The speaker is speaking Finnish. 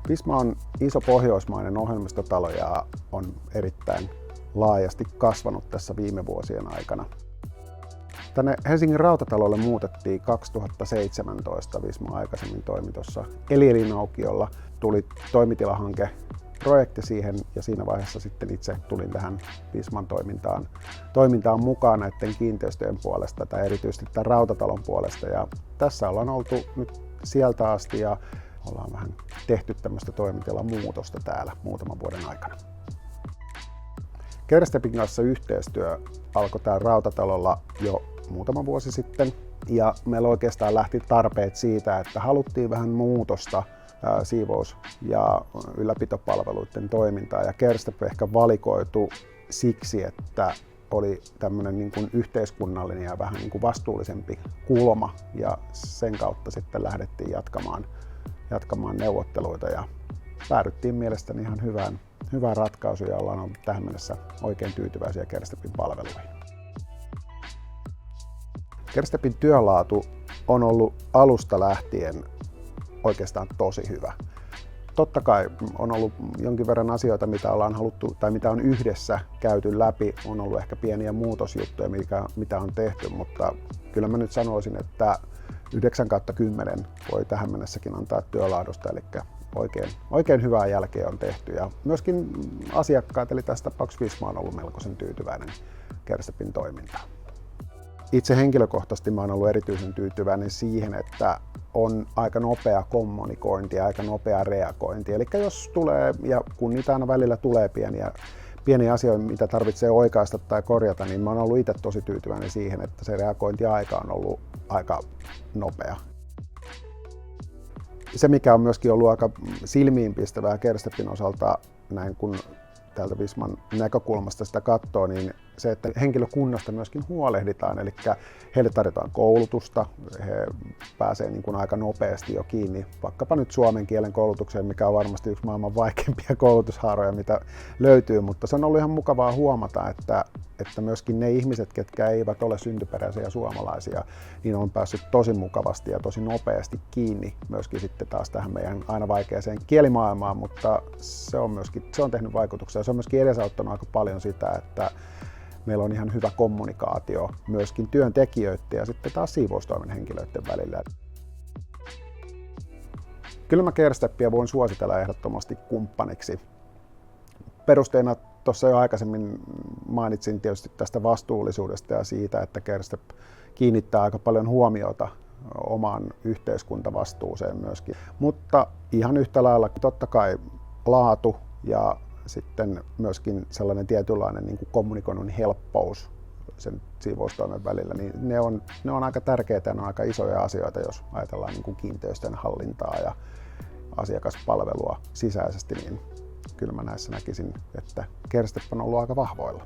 Visma on iso pohjoismainen ohjelmistotalo ja on erittäin laajasti kasvanut tässä viime vuosien aikana. Tänne Helsingin Rautatalolle muutettiin 2017. Visma aikaisemmin toimi tuossa Elielinaukiolla. Tuli toimitilahanke projekti siihen ja siinä vaiheessa sitten itse tulin tähän Visman toimintaan mukaan näiden kiinteistöjen puolesta tai erityisesti tämän Rautatalon puolesta. Ja tässä ollaan oltu nyt sieltä asti ja ollaan vähän tehty tämmöistä toimitilamuutosta täällä muutaman vuoden aikana. Kerstepin kanssa yhteistyö alkoi täällä Rautatalolla jo muutama vuosi sitten ja meillä oikeastaan lähti tarpeet siitä, että haluttiin vähän muutosta siivous- ja ylläpitopalveluiden toimintaa ja Kerstep ehkä valikoitu siksi, että oli tämmöinen niin kuin yhteiskunnallinen ja vähän niin kuin vastuullisempi kulma ja sen kautta sitten lähdettiin jatkamaan neuvotteluita ja päädyttiin mielestäni ihan hyvään ratkaisuun ja ollaan ollut tähän mennessä oikein tyytyväisiä Kerstepin palveluihin. Kerstepin työlaatu on ollut alusta lähtien oikeastaan tosi hyvä. Totta kai on ollut jonkin verran asioita, mitä ollaan haluttu tai mitä on yhdessä käyty läpi. On ollut ehkä pieniä muutosjuttuja, mitä on tehty, mutta kyllä mä nyt sanoisin, että 9/10 voi tähän mennessäkin antaa työlaadusta, eli oikein hyvää jälkeä on tehty. Ja myöskin asiakkaat, eli tässä tapauksessa Visma on ollut melkoisen tyytyväinen Kerstepin toimintaan. Itse henkilökohtaisesti mä oon ollut erityisen tyytyväinen siihen, että on aika nopea kommunikointi ja aika nopea reagointi. Eli jos tulee, ja kun niitä aina välillä tulee pieniä asioita, mitä tarvitsee oikaista tai korjata, niin mä oon ollut itse tosi tyytyväinen siihen, että se reagointiaika on ollut aika nopea. Se, mikä on myöskin ollut aika silmiinpistävää Kerstepin osalta, näin kun täältä Visman näkökulmasta sitä katsoo, niin se, että henkilökunnasta myöskin huolehditaan, eli heille tarjotaan koulutusta, he pääsee niin kuin aika nopeasti jo kiinni vaikkapa nyt suomen kielen koulutukseen, mikä on varmasti yksi maailman vaikeimpia koulutushaaroja, mitä löytyy, mutta se on ollut ihan mukavaa huomata, että myöskin ne ihmiset, ketkä eivät ole syntyperäisiä suomalaisia, niin on päässyt tosi mukavasti ja tosi nopeasti kiinni myöskin sitten taas tähän meidän aina vaikeaseen kielimaailmaan, mutta se on tehnyt vaikutuksia. Se on myöskin edesauttanut aika paljon sitä, että meillä on ihan hyvä kommunikaatio myöskin työntekijöiden ja sitten taas siivoustoimen henkilöiden välillä. Kyllä mä Kersteppiä voin suositella ehdottomasti kumppaniksi. Perusteena tuossa jo aikaisemmin mainitsin tietysti tästä vastuullisuudesta ja siitä, että Kerstep kiinnittää aika paljon huomiota omaan yhteiskuntavastuuseen myöskin. Mutta ihan yhtä lailla totta kai laatu ja sitten myöskin sellainen tietynlainen niin kuin kommunikoinnin helppous sen siivoustoimen välillä, niin ne on aika tärkeitä ja ne on aika isoja asioita, jos ajatellaan niin kuin kiinteistöjen hallintaa ja asiakaspalvelua sisäisesti, niin kyllä mä näissä näkisin, että Kerstep on ollut aika vahvoilla.